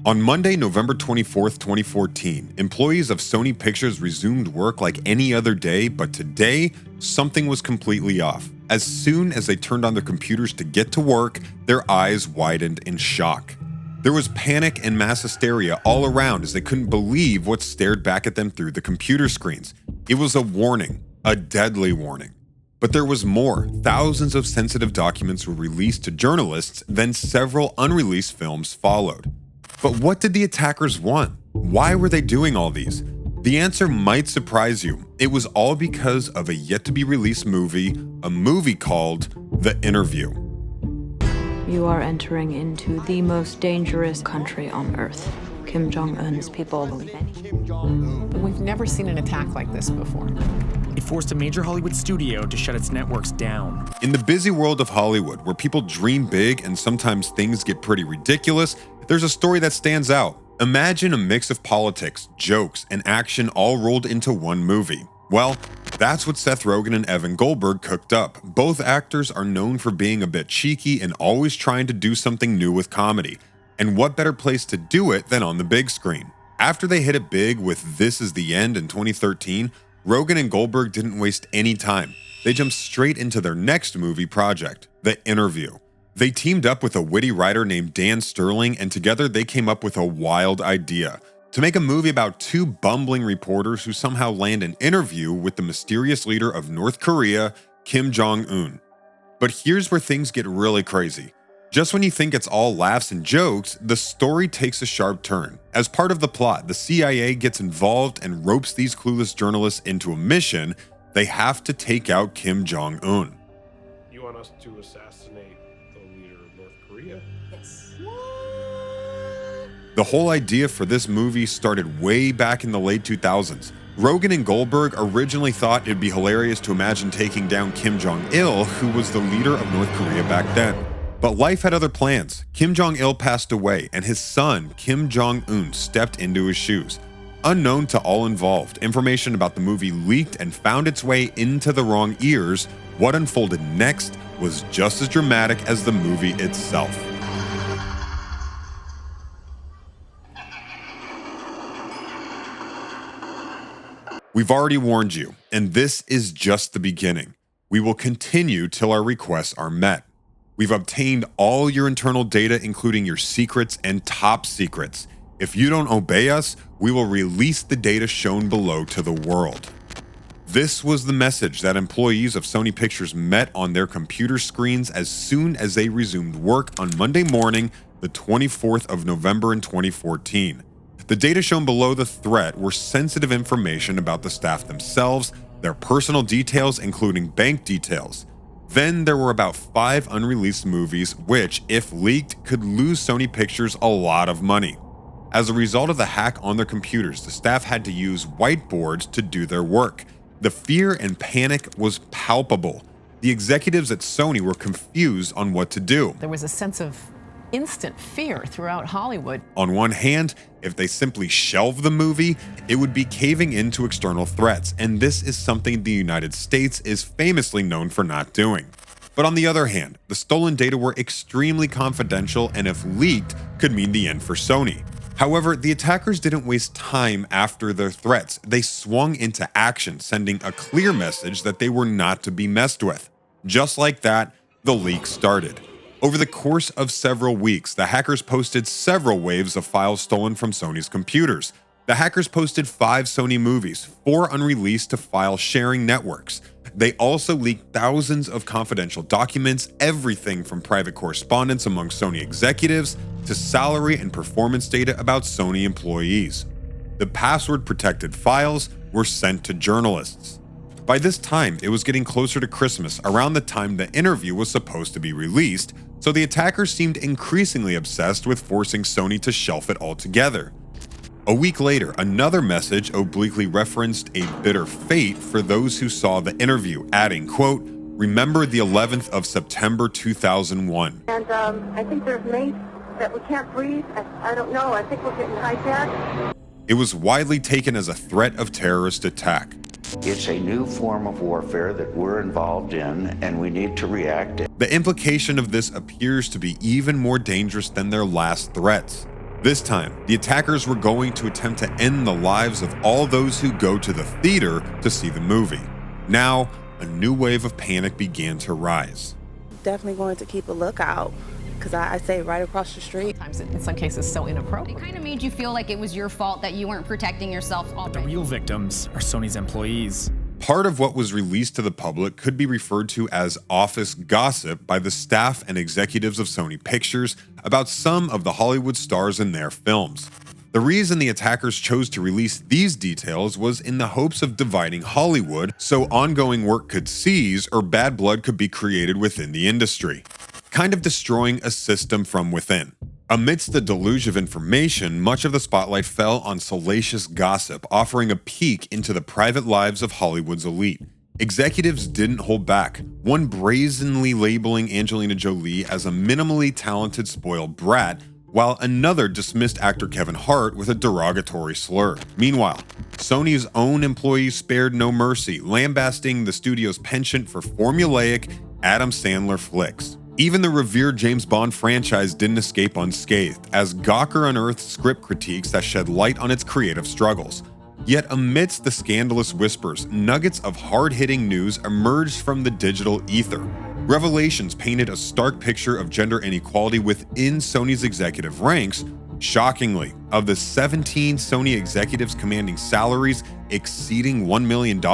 On Monday, November 24th, 2014, employees of Sony Pictures resumed work like any other day, but today, something was completely off. As soon as they turned on their computers to get to work, their eyes widened in shock. There was panic and mass hysteria all around as they couldn't believe what stared back at them through the computer screens. It was a warning, a deadly warning. But there was more. Thousands of sensitive documents were released to journalists, then several unreleased films followed. But what did the attackers want? Why were they doing all these? The answer might surprise you. It was all because of a yet-to-be-released movie, a movie called The Interview. You are entering into the most dangerous country on Earth. Kim Jong-un's people believe it. We've never seen an attack like this before. It forced a major Hollywood studio to shut its networks down. In the busy world of Hollywood, where people dream big and sometimes things get pretty ridiculous, there's a story that stands out. Imagine a mix of politics, jokes, and action all rolled into one movie. Well, that's what Seth Rogen and Evan Goldberg cooked up. Both actors are known for being a bit cheeky and always trying to do something new with comedy. And what better place to do it than on the big screen? After they hit it big with This Is the End in 2013, Rogen and Goldberg didn't waste any time. They jumped straight into their next movie project, The Interview. They teamed up with a witty writer named Dan Sterling, and together they came up with a wild idea to make a movie about two bumbling reporters who somehow land an interview with the mysterious leader of North Korea, Kim Jong-un. But here's where things get really crazy. Just when you think it's all laughs and jokes, the story takes a sharp turn. As part of the plot, the CIA gets involved and ropes these clueless journalists into a mission. They have to take out Kim Jong-un. You want us to assassinate the leader of North Korea? Yes. The whole idea for this movie started way back in the late 2000s. Rogen and Goldberg originally thought it'd be hilarious to imagine taking down Kim Jong-il, who was the leader of North Korea back then. But life had other plans. Kim Jong-il passed away, and his son, Kim Jong-un, stepped into his shoes. Unknown to all involved, information about the movie leaked and found its way into the wrong ears. What unfolded next was just as dramatic as the movie itself. We've already warned you, and this is just the beginning. We will continue till our requests are met. We've obtained all your internal data, including your secrets and top secrets. If you don't obey us, we will release the data shown below to the world. This was the message that employees of Sony Pictures met on their computer screens as soon as they resumed work on Monday morning, the 24th of November in 2014. The data shown below the threat were sensitive information about the staff themselves, their personal details, including bank details. Then there were about 5 unreleased movies which, if leaked, could lose Sony Pictures a lot of money. As a result of the hack on their computers, the staff had to use whiteboards to do their work. The fear and panic was palpable. The executives at Sony were confused on what to do. There was a sense of instant fear throughout Hollywood. On one hand, if they simply shelved the movie, it would be caving into external threats, and this is something the United States is famously known for not doing. But on the other hand, the stolen data were extremely confidential, and if leaked, could mean the end for Sony. However, the attackers didn't waste time after their threats. They swung into action, sending a clear message that they were not to be messed with. Just like that, the leak started. Over the course of several weeks, the hackers posted several waves of files stolen from Sony's computers. The hackers posted 5 Sony movies, 4 unreleased to file sharing networks. They also leaked thousands of confidential documents, everything from private correspondence among Sony executives to salary and performance data about Sony employees. The password-protected files were sent to journalists. By this time, it was getting closer to Christmas, around the time The Interview was supposed to be released, so the attackers seemed increasingly obsessed with forcing Sony to shelf it altogether. A week later, another message obliquely referenced a bitter fate for those who saw The Interview, adding, quote, "Remember the 11th of September 2001. And I think there's mates that we can't breathe. I don't know. I think we're getting hijacked." It was widely taken as a threat of terrorist attack. It's a new form of warfare that we're involved in, and we need to react. The implication of this appears to be even more dangerous than their last threats. This time, the attackers were going to attempt to end the lives of all those who go to the theater to see the movie. Now, a new wave of panic began to rise. Definitely going to keep a lookout, because I say right across the street. Sometimes, in some cases, so inappropriate. It kind of made you feel like it was your fault that you weren't protecting yourself already. The real victims are Sony's employees. Part of what was released to the public could be referred to as office gossip by the staff and executives of Sony Pictures about some of the Hollywood stars in their films. The reason the attackers chose to release these details was in the hopes of dividing Hollywood so ongoing work could cease or bad blood could be created within the industry, kind of destroying a system from within. Amidst the deluge of information, much of the spotlight fell on salacious gossip, offering a peek into the private lives of Hollywood's elite. Executives didn't hold back, one brazenly labeling Angelina Jolie as a minimally talented spoiled brat, while another dismissed actor Kevin Hart with a derogatory slur. Meanwhile, Sony's own employees spared no mercy, lambasting the studio's penchant for formulaic Adam Sandler flicks. Even the revered James Bond franchise didn't escape unscathed, as Gawker unearthed script critiques that shed light on its creative struggles. Yet amidst the scandalous whispers, nuggets of hard-hitting news emerged from the digital ether. Revelations painted a stark picture of gender inequality within Sony's executive ranks. Shockingly, of the 17 Sony executives commanding salaries exceeding $1 million,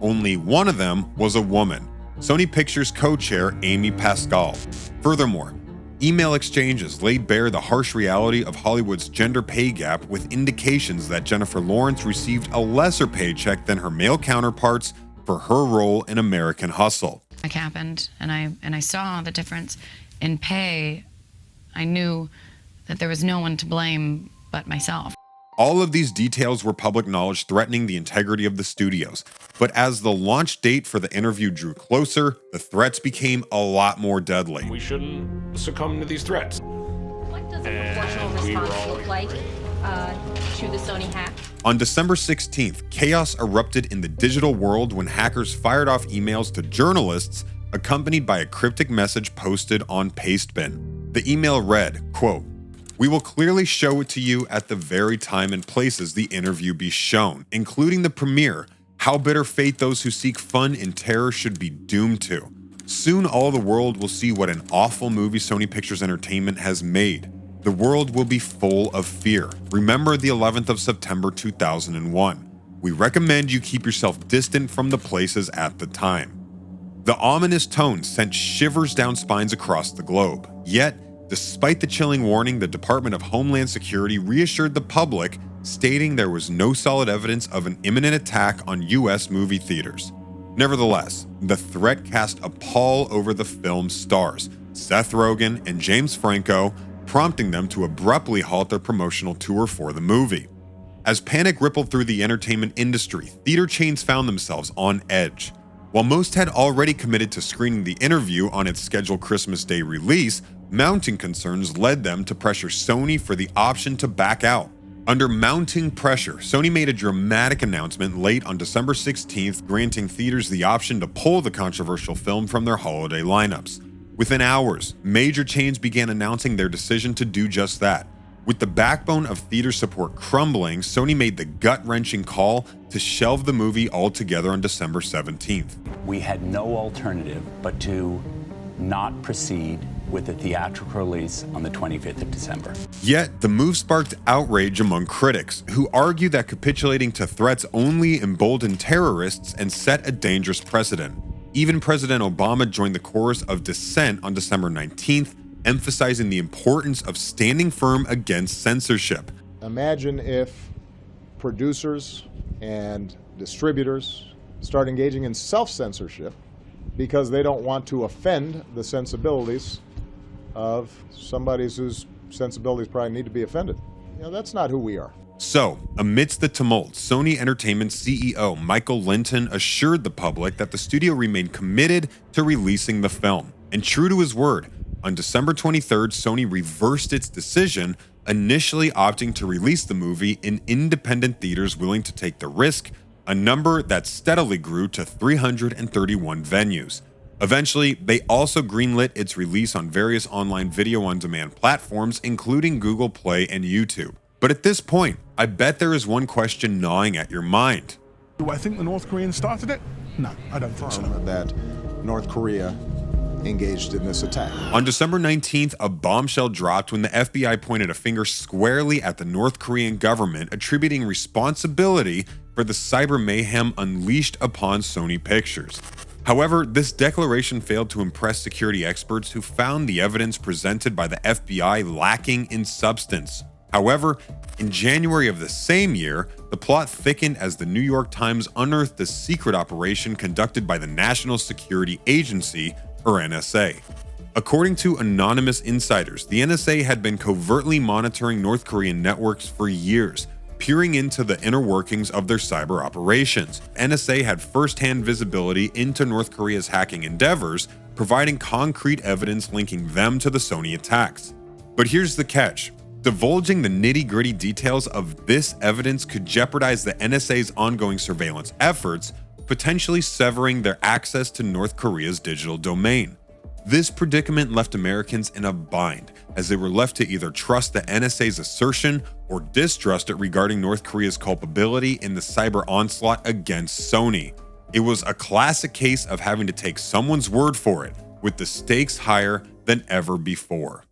only one of them was a woman, Sony Pictures co-chair Amy Pascal. Furthermore, email exchanges laid bare the harsh reality of Hollywood's gender pay gap, with indications that Jennifer Lawrence received a lesser paycheck than her male counterparts for her role in American Hustle. It happened, and I saw the difference in pay. I knew that there was no one to blame but myself. All of these details were public knowledge, threatening the integrity of the studios. But as the launch date for the interview drew closer, the threats became a lot more deadly. We shouldn't succumb to these threats. What does a proportional response look like to the Sony hack? On December 16th, chaos erupted in the digital world when hackers fired off emails to journalists, accompanied by a cryptic message posted on Pastebin. The email read, quote, "We will clearly show it to you at the very time and places the interview be shown, including the premiere. How bitter fate those who seek fun in terror should be doomed to. Soon all the world will see what an awful movie Sony Pictures Entertainment has made. The world will be full of fear. Remember the 11th of September 2001. We recommend you keep yourself distant from the places at the time." The ominous tone sent shivers down spines across the globe. Yet, despite the chilling warning, the Department of Homeland Security reassured the public, stating there was no solid evidence of an imminent attack on U.S. movie theaters. Nevertheless, the threat cast a pall over the film's stars, Seth Rogen and James Franco, prompting them to abruptly halt their promotional tour for the movie. As panic rippled through the entertainment industry, theater chains found themselves on edge. While most had already committed to screening the interview on its scheduled Christmas Day release, mounting concerns led them to pressure Sony for the option to back out. Under mounting pressure, Sony made a dramatic announcement late on December 16th, granting theaters the option to pull the controversial film from their holiday lineups. Within hours, major chains began announcing their decision to do just that. With the backbone of theater support crumbling, Sony made the gut-wrenching call to shelve the movie altogether on December 17th. We had no alternative but to not proceed with the theatrical release on the 25th of December. Yet, the move sparked outrage among critics, who argued that capitulating to threats only emboldened terrorists and set a dangerous precedent. Even President Obama joined the chorus of dissent on December 19th, emphasizing the importance of standing firm against censorship. Imagine if producers and distributors start engaging in self-censorship because they don't want to offend the sensibilities of somebody whose sensibilities probably need to be offended. You know, that's not who we are. So, amidst the tumult, Sony Entertainment CEO Michael Linton assured the public that the studio remained committed to releasing the film. And true to his word, on December 23rd, Sony reversed its decision, initially opting to release the movie in independent theaters willing to take the risk, a number that steadily grew to 331 venues. Eventually, they also greenlit its release on various online video-on-demand platforms, including Google Play and YouTube. But at this point, I bet there is one question gnawing at your mind. Do I think the North Koreans started it? No, I don't think so. That North Korea engaged in this attack. On December 19th, a bombshell dropped when the FBI pointed a finger squarely at the North Korean government, attributing responsibility for the cyber mayhem unleashed upon Sony Pictures. However, this declaration failed to impress security experts who found the evidence presented by the FBI lacking in substance. However, in January of the same year, the plot thickened as the New York Times unearthed a secret operation conducted by the National Security Agency, or NSA. According to anonymous insiders, the NSA had been covertly monitoring North Korean networks for years, peering into the inner workings of their cyber operations. NSA had first-hand visibility into North Korea's hacking endeavors, providing concrete evidence linking them to the Sony attacks. But here's the catch. Divulging the nitty-gritty details of this evidence could jeopardize the NSA's ongoing surveillance efforts, potentially severing their access to North Korea's digital domain. This predicament left Americans in a bind, as they were left to either trust the NSA's assertion or distrust it regarding North Korea's culpability in the cyber onslaught against Sony. It was a classic case of having to take someone's word for it, with the stakes higher than ever before.